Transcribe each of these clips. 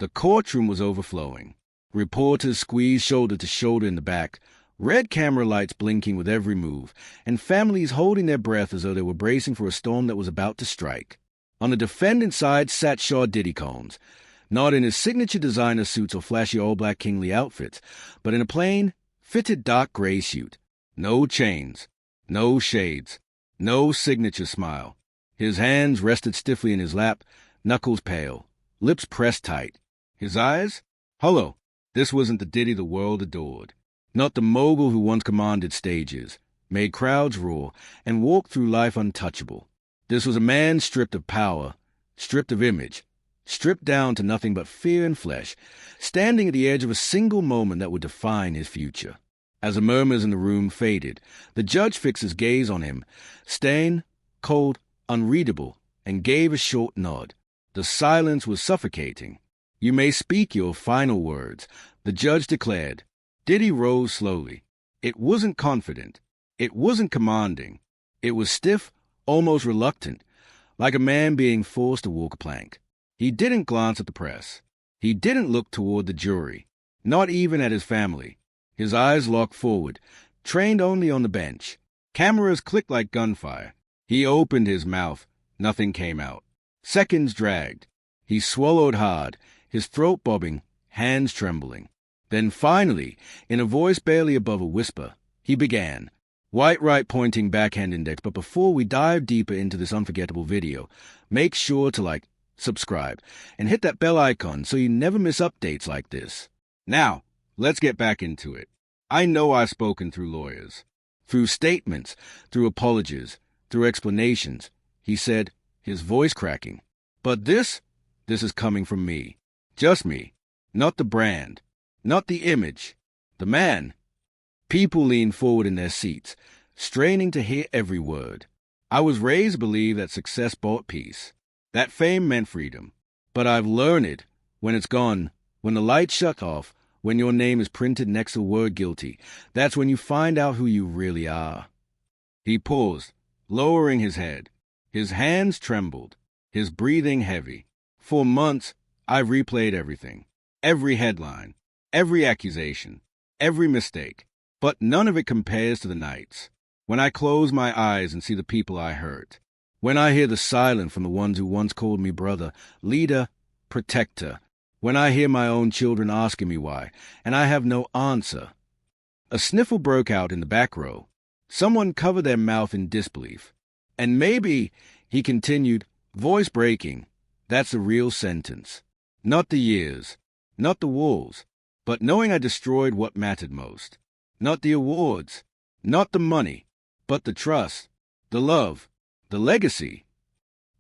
The courtroom was overflowing. Reporters squeezed shoulder to shoulder in the back, red camera lights blinking with every move, and families holding their breath as though they were bracing for a storm that was about to strike. On the defendant's side sat Shaw Diddy Combs, not in his signature designer suits or flashy all-black kingly outfits, but in a plain, fitted dark gray suit. No chains, no shades, no signature smile. His hands rested stiffly in his lap, knuckles pale, lips pressed tight. His eyes? Hollow. This wasn't the Diddy the world adored. Not the mogul who once commanded stages, made crowds roar, and walked through life untouchable. This was a man stripped of power, stripped of image, stripped down to nothing but fear and flesh, standing at the edge of a single moment that would define his future. As the murmurs in the room faded, the judge fixed his gaze on him, stern, cold, unreadable, and gave a short nod. The silence was suffocating. "You may speak your final words," the judge declared. Diddy rose slowly. It wasn't confident. It wasn't commanding. It was stiff, almost reluctant, like a man being forced to walk a plank. He didn't glance at the press. He didn't look toward the jury, not even at his family. His eyes locked forward, trained only on the bench. Cameras clicked like gunfire. He opened his mouth. Nothing came out. Seconds dragged. He swallowed hard, his throat bobbing, hands trembling. Then finally, in a voice barely above a whisper, he began. White right pointing backhand index, but before we dive deeper into this unforgettable video, make sure to subscribe, and hit that bell icon so you never miss updates like this. Now, let's get back into it. I know I've spoken through lawyers, through statements, through apologies, through explanations, he said, his voice cracking. But this is coming from me. Just me. Not the brand. Not the image. The man. People leaned forward in their seats, straining to hear every word. I was raised to believe that success bought peace, that fame meant freedom. But I've learned when it's gone, when the lights shut off, when your name is printed next to the word guilty, that's when you find out who you really are. He paused, lowering his head. His hands trembled, his breathing heavy. For months, I've replayed everything, every headline, every accusation, every mistake, but none of it compares to the nights when I close my eyes and see the people I hurt, when I hear the silence from the ones who once called me brother, leader, protector, when I hear my own children asking me why, and I have no answer. A sniffle broke out in the back row. Someone covered their mouth in disbelief. And maybe, he continued, voice breaking, that's the real sentence. Not the years, not the walls, but knowing I destroyed what mattered most. Not the awards, not the money, but the trust, the love, the legacy.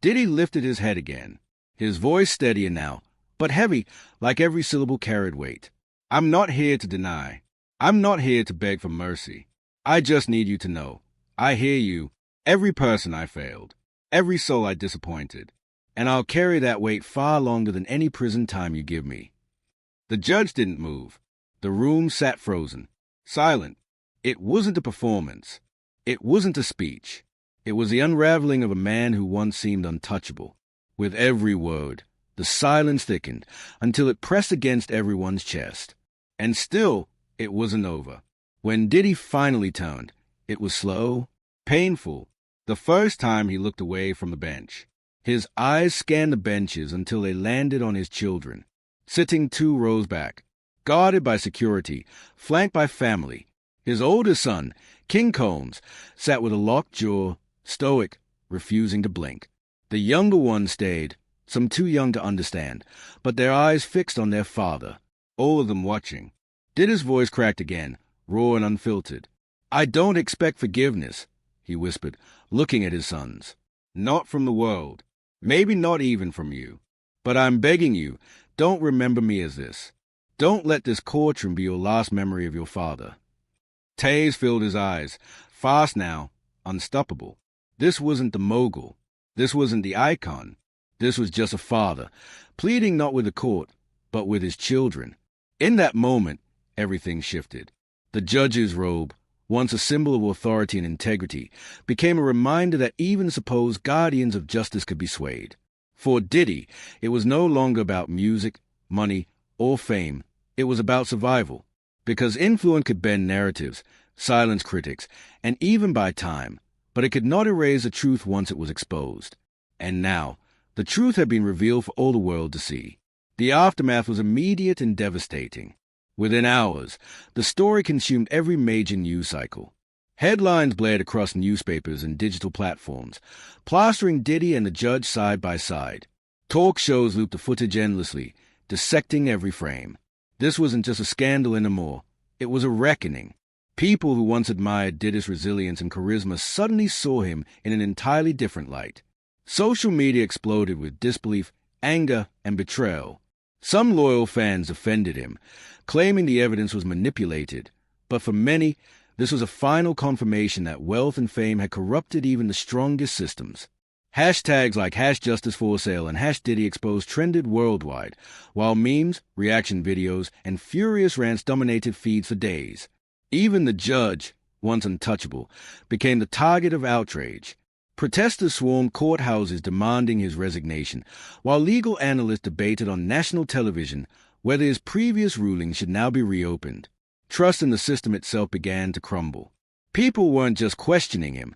Diddy lifted his head again, his voice steadier now, but heavy like every syllable carried weight. I'm not here to deny. I'm not here to beg for mercy. I just need you to know. I hear you, every person I failed, every soul I disappointed, and I'll carry that weight far longer than any prison time you give me. The judge didn't move. The room sat frozen, silent. It wasn't a performance. It wasn't a speech. It was the unraveling of a man who once seemed untouchable. With every word, the silence thickened until it pressed against everyone's chest. And still, it wasn't over. When Diddy finally turned, it was slow, painful. The first time he looked away from the bench. His eyes scanned the benches until they landed on his children, sitting 2 rows back, guarded by security, flanked by family. His oldest son, King Combs, sat with a locked jaw, stoic, refusing to blink. The younger one stayed, some too young to understand, but their eyes fixed on their father, all of them watching. Diddy's voice cracked again, raw and unfiltered. I don't expect forgiveness, he whispered, looking at his sons. Not from the world. Maybe not even from you. But I'm begging you, don't remember me as this. Don't let this courtroom be your last memory of your father. Tears filled his eyes, fast now, unstoppable. This wasn't the mogul. This wasn't the icon. This was just a father, pleading not with the court, but with his children. In that moment, everything shifted. The judge's robe, once a symbol of authority and integrity, became a reminder that even supposed guardians of justice could be swayed. For Diddy, it was no longer about music, money, or fame. It was about survival. Because influence could bend narratives, silence critics, and even buy time, but it could not erase the truth once it was exposed. And now, the truth had been revealed for all the world to see. The aftermath was immediate and devastating. Within hours, the story consumed every major news cycle. Headlines blared across newspapers and digital platforms, plastering Diddy and the judge side by side. Talk shows looped the footage endlessly, dissecting every frame. This wasn't just a scandal anymore. It was a reckoning. People who once admired Diddy's resilience and charisma suddenly saw him in an entirely different light. Social media exploded with disbelief, anger, and betrayal. Some loyal fans defended him, claiming the evidence was manipulated. But for many, this was a final confirmation that wealth and fame had corrupted even the strongest systems. Hashtags like #JusticeForSale and #DiddyExposed trended worldwide, while memes, reaction videos, and furious rants dominated feeds for days. Even the judge, once untouchable, became the target of outrage. Protesters swarmed courthouses demanding his resignation, while legal analysts debated on national television whether his previous rulings should now be reopened. Trust in the system itself began to crumble. People weren't just questioning him.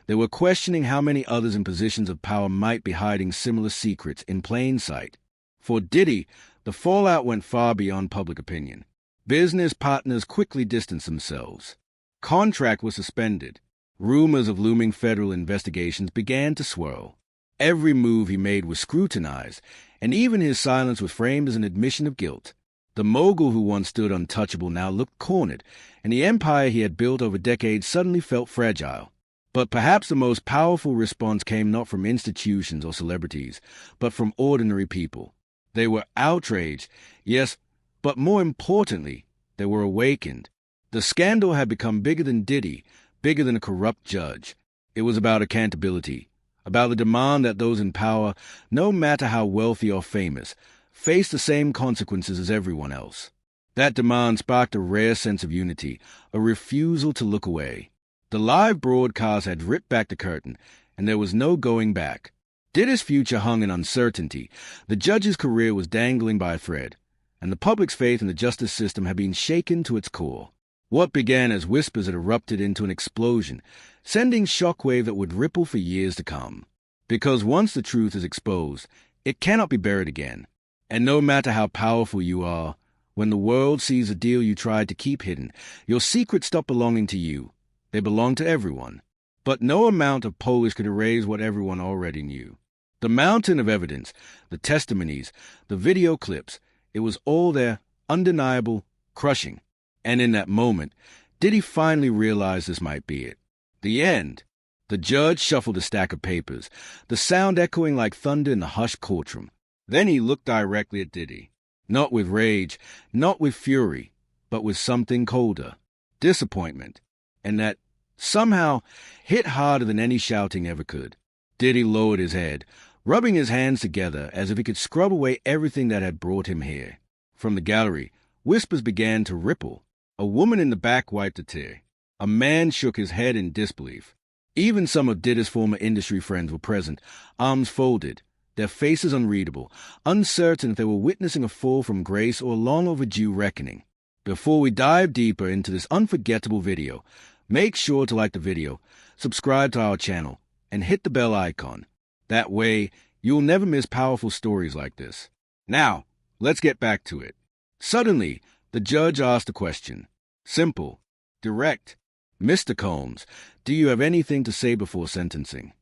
They were questioning how many others in positions of power might be hiding similar secrets in plain sight. For Diddy, the fallout went far beyond public opinion. Business partners quickly distanced themselves. Contract was suspended. Rumors of looming federal investigations began to swirl. Every move he made was scrutinized, and even his silence was framed as an admission of guilt. The mogul who once stood untouchable now looked cornered, and the empire he had built over decades suddenly felt fragile. But perhaps the most powerful response came not from institutions or celebrities, but from ordinary people. They were outraged, yes, but more importantly, they were awakened. The scandal had become bigger than Diddy, bigger than a corrupt judge. It was about accountability, about the demand that those in power, no matter how wealthy or famous, face the same consequences as everyone else. That demand sparked a rare sense of unity, a refusal to look away. The live broadcast had ripped back the curtain, and there was no going back. Diddy's future hung in uncertainty. The judge's career was dangling by a thread, and the public's faith in the justice system had been shaken to its core. What began as whispers had erupted into an explosion, sending shockwave that would ripple for years to come. Because once the truth is exposed, it cannot be buried again. And no matter how powerful you are, when the world sees a deal you tried to keep hidden, your secrets stop belonging to you. They belong to everyone. But no amount of polish could erase what everyone already knew. The mountain of evidence, the testimonies, the video clips, it was all there, undeniable, crushing. And in that moment, Diddy finally realized this might be it. The end. The judge shuffled a stack of papers, the sound echoing like thunder in the hushed courtroom. Then he looked directly at Diddy. Not with rage, not with fury, but with something colder. Disappointment. And that, somehow, hit harder than any shouting ever could. Diddy lowered his head, rubbing his hands together as if he could scrub away everything that had brought him here. From the gallery, whispers began to ripple. A woman in the back wiped a tear. A man shook his head in disbelief. Even some of Diddy's former industry friends were present, arms folded, their faces unreadable, uncertain if they were witnessing a fall from grace or a long overdue reckoning. Before we dive deeper into this unforgettable video, make sure to like the video, subscribe to our channel, and hit the bell icon. That way, you'll never miss powerful stories like this. Now, let's get back to it. Suddenly, the judge asked a question. Simple, direct. Mr. Combs, do you have anything to say before sentencing?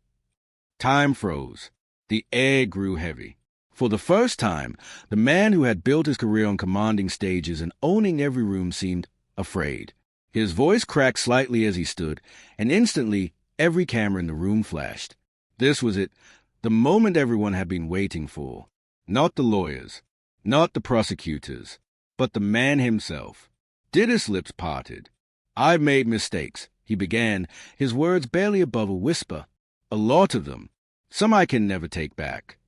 Time froze. The air grew heavy. For the first time, the man who had built his career on commanding stages and owning every room seemed afraid. His voice cracked slightly as he stood, and instantly every camera in the room flashed. This was it, the moment everyone had been waiting for. Not the lawyers, not the prosecutors, but the man himself. Diddy's lips parted. "I've made mistakes," he began, his words barely above a whisper. "A lot of them. Some I can never take back."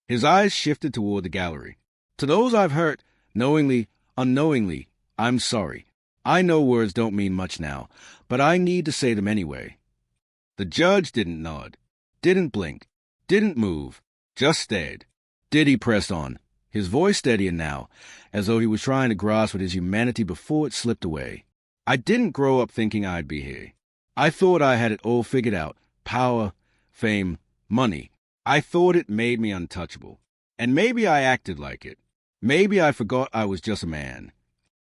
His eyes shifted toward the gallery. "To those I've hurt, knowingly, unknowingly, I'm sorry. I know words don't mean much now, but I need to say them anyway." The judge didn't nod, didn't blink, didn't move, just stared. Diddy pressed on, his voice steadier now, as though he was trying to grasp at his humanity before it slipped away. I didn't grow up thinking I'd be here. I thought I had it all figured out. Power, fame, money. I thought it made me untouchable. And maybe I acted like it. Maybe I forgot I was just a man.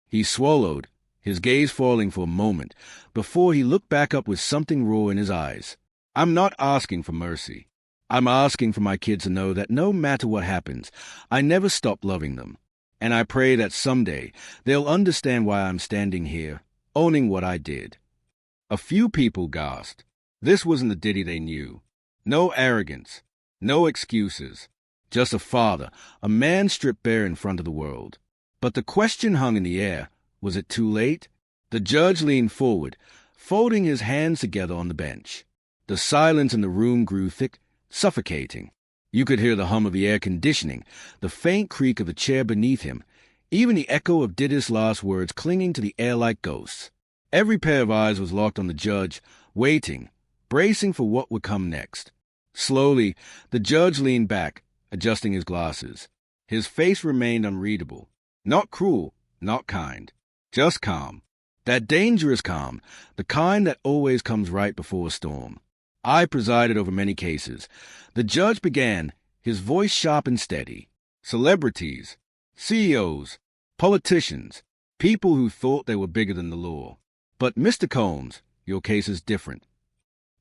He swallowed, his gaze falling for a moment, before he looked back up with something raw in his eyes. I'm not asking for mercy. I'm asking for my kids to know that no matter what happens, I never stop loving them. And I pray that someday they'll understand why I'm standing here, owning what I did. A few people gasped. This wasn't the Diddy they knew. No arrogance, no excuses. Just a father, a man stripped bare in front of the world. But the question hung in the air. Was it too late? The judge leaned forward, folding his hands together on the bench. The silence in the room grew thick, suffocating. You could hear the hum of the air conditioning, the faint creak of the chair beneath him, even the echo of Diddy's last words clinging to the air like ghosts. Every pair of eyes was locked on the judge, waiting, bracing for what would come next. Slowly, the judge leaned back, adjusting his glasses. His face remained unreadable. Not cruel, not kind, just calm. That dangerous calm, the kind that always comes right before a storm. I presided over many cases. The judge began, his voice sharp and steady. Celebrities, CEOs, politicians, people who thought they were bigger than the law. But, Mr. Combs, your case is different.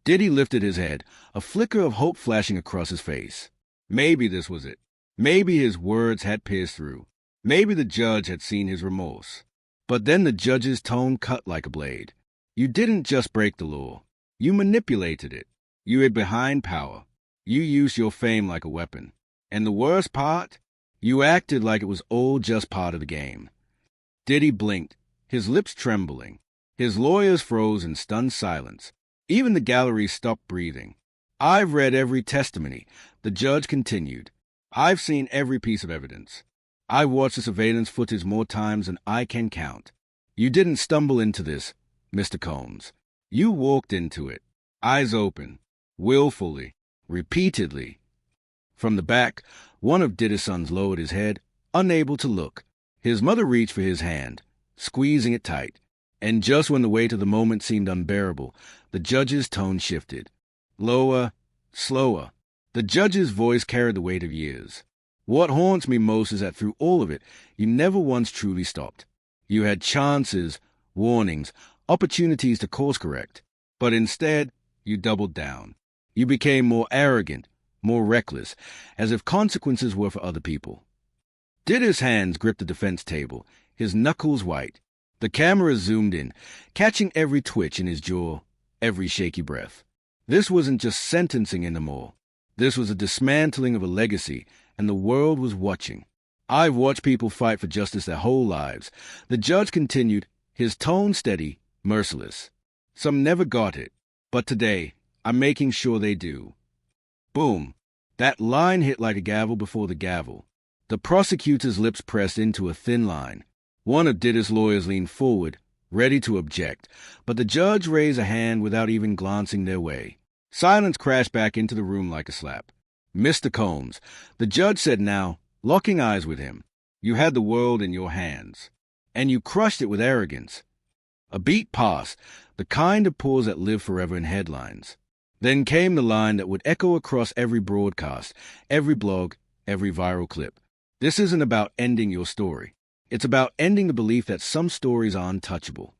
Diddy lifted his head, a flicker of hope flashing across his face. Maybe this was it. Maybe his words had pierced through. Maybe the judge had seen his remorse. But then the judge's tone cut like a blade. You didn't just break the law. You manipulated it. You hid behind power. You used your fame like a weapon. And the worst part? You acted like it was all just part of the game. Diddy blinked, his lips trembling. His lawyers froze in stunned silence. Even the gallery stopped breathing. I've read every testimony, the judge continued. I've seen every piece of evidence. I've watched the surveillance footage more times than I can count. You didn't stumble into this, Mr. Combs. You walked into it, eyes open, willfully, repeatedly. From the back, one of Diddy's sons lowered his head, unable to look. His mother reached for his hand, squeezing it tight. And just when the weight of the moment seemed unbearable, the judge's tone shifted. Lower, slower. The judge's voice carried the weight of years. What haunts me most is that through all of it, you never once truly stopped. You had chances, warnings, opportunities to course correct. But instead, you doubled down. You became more arrogant, more reckless, as if consequences were for other people. Diddy's hands gripped the defense table, his knuckles white. The camera zoomed in, catching every twitch in his jaw, every shaky breath. This wasn't just sentencing anymore. This was a dismantling of a legacy, and the world was watching. I've watched people fight for justice their whole lives. The judge continued, his tone steady, merciless. Some never got it, but today, I'm making sure they do. Boom. That line hit like a gavel before the gavel. The prosecutor's lips pressed into a thin line. One of Diddy's lawyers leaned forward, ready to object, but the judge raised a hand without even glancing their way. Silence crashed back into the room like a slap. Mr. Combs, the judge said now, locking eyes with him, you had the world in your hands, and you crushed it with arrogance. A beat passed, the kind of pause that lived forever in headlines. Then came the line that would echo across every broadcast, every blog, every viral clip. This isn't about ending your story. It's about ending the belief that some stories are untouchable.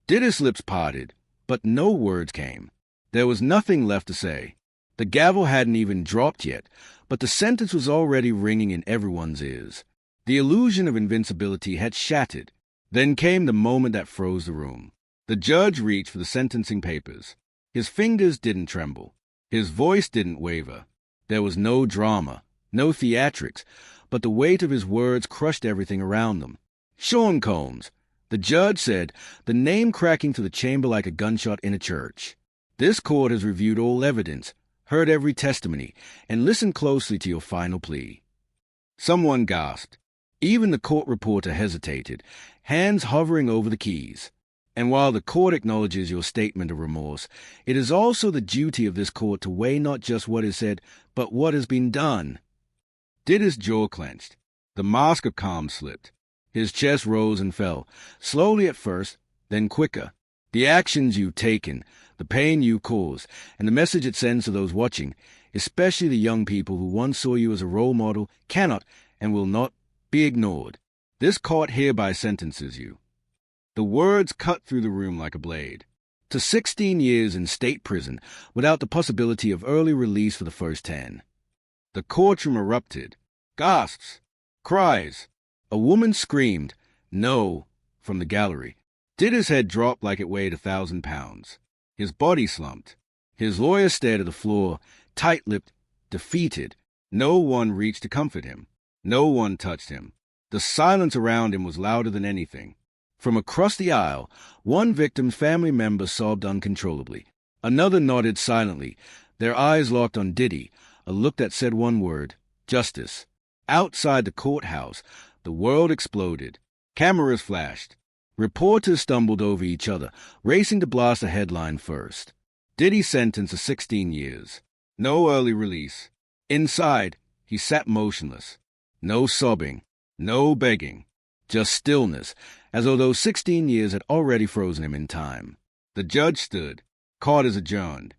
Diddy's lips parted, but no words came. There was nothing left to say. The gavel hadn't even dropped yet, but the sentence was already ringing in everyone's ears. The illusion of invincibility had shattered. Then came the moment that froze the room. The judge reached for the sentencing papers. His fingers didn't tremble. His voice didn't waver. There was no drama, no theatrics, but the weight of his words crushed everything around them. Sean Combs, the judge said, the name cracking through the chamber like a gunshot in a church. This court has reviewed all evidence, heard every testimony, and listened closely to your final plea. Someone gasped. Even the court reporter hesitated, hands hovering over the keys. And while the court acknowledges your statement of remorse, it is also the duty of this court to weigh not just what is said, but what has been done. Diddy's jaw clenched. The mask of calm slipped. His chest rose and fell, slowly at first, then quicker. The actions you've taken, the pain you caused, and the message it sends to those watching, especially the young people who once saw you as a role model, cannot and will not be ignored. This court hereby sentences you. The words cut through the room like a blade. To 16 years in state prison without the possibility of early release for the first 10. The courtroom erupted. Gasps. Cries. A woman screamed, "No," from the gallery. Diddy's head dropped like it weighed 1,000 pounds. His body slumped. His lawyer stared at the floor, tight-lipped, defeated. No one reached to comfort him. No one touched him. The silence around him was louder than anything. From across the aisle, one victim's family member sobbed uncontrollably. Another nodded silently, their eyes locked on Diddy, a look that said one word, justice. Outside the courthouse, the world exploded. Cameras flashed. Reporters stumbled over each other, racing to blast a headline first. Diddy sentenced to 16 years. No early release. Inside, he sat motionless. No sobbing. No begging. Just stillness, as though those 16 years had already frozen him in time. The judge stood. Court is adjourned.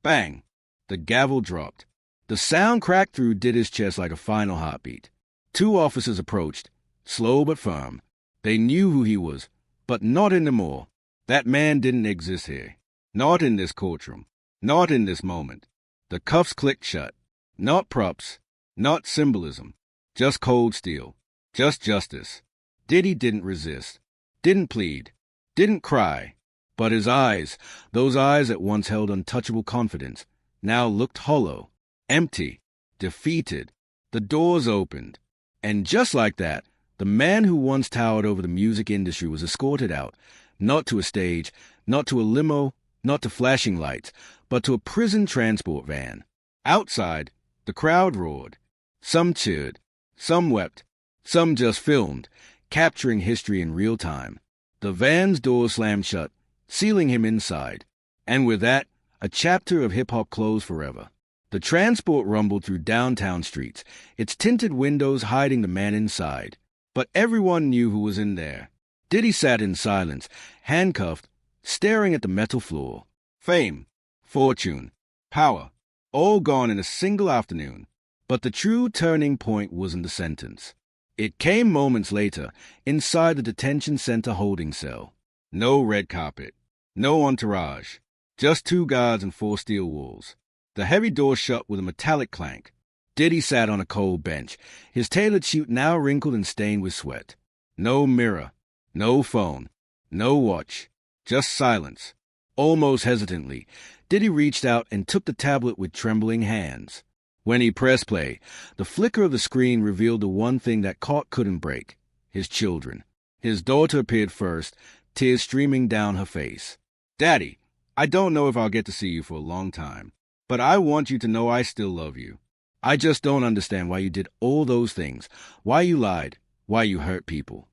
Bang! The gavel dropped. The sound cracked through Diddy's chest like a final heartbeat. 2 officers approached, slow but firm. They knew who he was, but not anymore. That man didn't exist here. Not in this courtroom. Not in this moment. The cuffs clicked shut. Not props. Not symbolism. Just cold steel. Just justice. Diddy didn't resist. Didn't plead. Didn't cry. But his eyes, those eyes that once held untouchable confidence, now looked hollow, empty, defeated. The doors opened. And just like that, the man who once towered over the music industry was escorted out, not to a stage, not to a limo, not to flashing lights, but to a prison transport van. Outside, the crowd roared. Some cheered, some wept, some just filmed, capturing history in real time. The van's doors slammed shut, sealing him inside. And with that, a chapter of hip-hop closed forever. The transport rumbled through downtown streets, its tinted windows hiding the man inside. But everyone knew who was in there. Diddy sat in silence, handcuffed, staring at the metal floor. Fame, fortune, power, all gone in a single afternoon. But the true turning point wasn't the sentence. It came moments later, inside the detention center holding cell. No red carpet, no entourage, just 2 guards and 4 steel walls. The heavy door shut with a metallic clank. Diddy sat on a cold bench, his tailored suit now wrinkled and stained with sweat. No mirror, no phone, no watch, just silence. Almost hesitantly, Diddy reached out and took the tablet with trembling hands. When he pressed play, the flicker of the screen revealed the one thing that Caught couldn't break: his children. His daughter appeared first, tears streaming down her face. "Daddy, I don't know if I'll get to see you for a long time, but I want you to know I still love you. I just don't understand why you did all those things, why you lied, why you hurt people."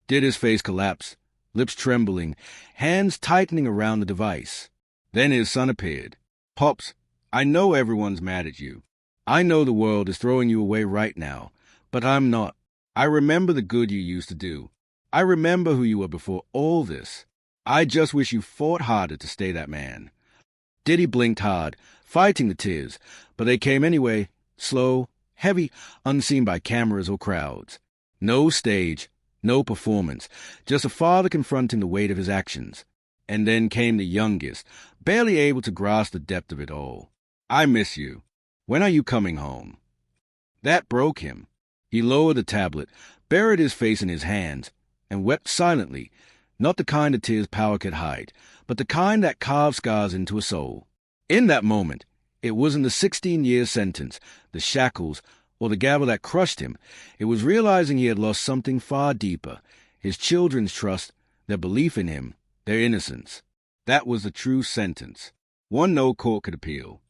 Diddy's face collapsed, lips trembling, hands tightening around the device. Then his son appeared. "Pops, I know everyone's mad at you. I know the world is throwing you away right now, but I'm not. I remember the good you used to do. I remember who you were before all this. I just wish you fought harder to stay that man." Diddy blinked hard, fighting the tears, but they came anyway, slow, heavy, unseen by cameras or crowds. No stage, no performance, just a father confronting the weight of his actions. And then came the youngest, barely able to grasp the depth of it all. "I miss you. When are you coming home?" That broke him. He lowered the tablet, buried his face in his hands, and wept silently, not the kind of tears power could hide, but the kind that carve scars into a soul. In that moment, it wasn't the 16-year sentence, the shackles, or the gavel that crushed him. It was realizing he had lost something far deeper: his children's trust, their belief in him, their innocence. That was the true sentence, one no court could appeal.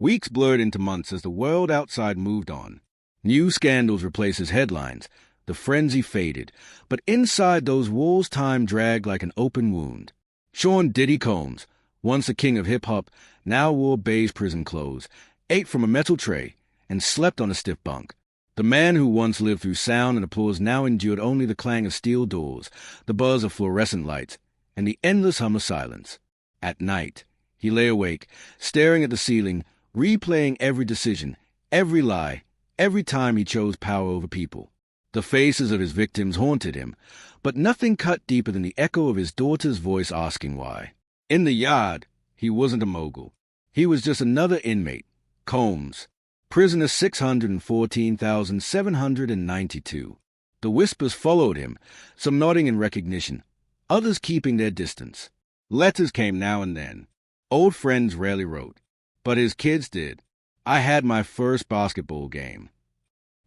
Weeks blurred into months as the world outside moved on. New scandals replaced his headlines. The frenzy faded, but inside those walls time dragged like an open wound. Sean Diddy Combs, once the king of hip-hop, now wore beige prison clothes, ate from a metal tray, and slept on a stiff bunk. The man who once lived through sound and applause now endured only the clang of steel doors, the buzz of fluorescent lights, and the endless hum of silence. At night, he lay awake, staring at the ceiling, replaying every decision, every lie, every time he chose power over people. The faces of his victims haunted him, but nothing cut deeper than the echo of his daughter's voice asking why. In the yard, he wasn't a mogul. He was just another inmate, Combs, prisoner 614,792. The whispers followed him, some nodding in recognition, others keeping their distance. Letters came now and then. Old friends rarely wrote, but his kids did. I had my first basketball game.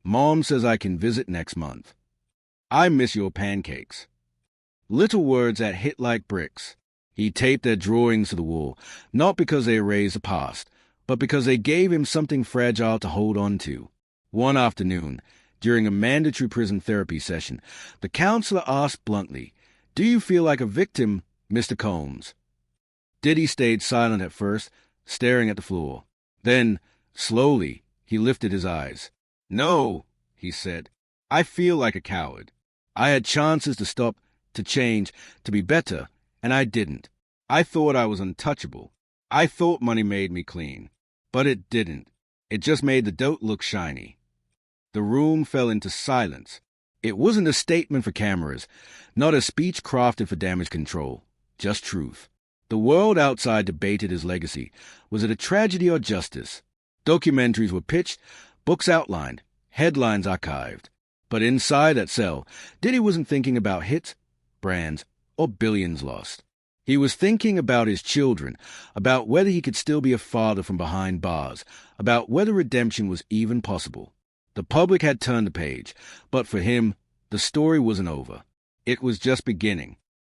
Mom says I can visit next month. I miss your pancakes. Little words that hit like bricks. He taped their drawings to the wall, not because they erased the past, but because they gave him something fragile to hold on to. One afternoon, during a mandatory prison therapy session, the counselor asked bluntly, "Do you feel like a victim, Mr. Combs?" Diddy stayed silent at first, staring at the floor. Then, slowly, he lifted his eyes. "No," he said. "I feel like a coward. I had chances to stop, to change, to be better, and I didn't. I thought I was untouchable. I thought money made me clean. But it didn't. It just made the dough look shiny." The room fell into silence. It wasn't a statement for cameras, not a speech crafted for damage control, just truth. The world outside debated his legacy. Was it a tragedy or justice? Documentaries were pitched, books outlined, headlines archived. But inside that cell, Diddy wasn't thinking about hits, brands, or billions lost. He was thinking about his children, about whether he could still be a father from behind bars, about whether redemption was even possible. The public had turned the page, but for him, the story wasn't over. It was just beginning.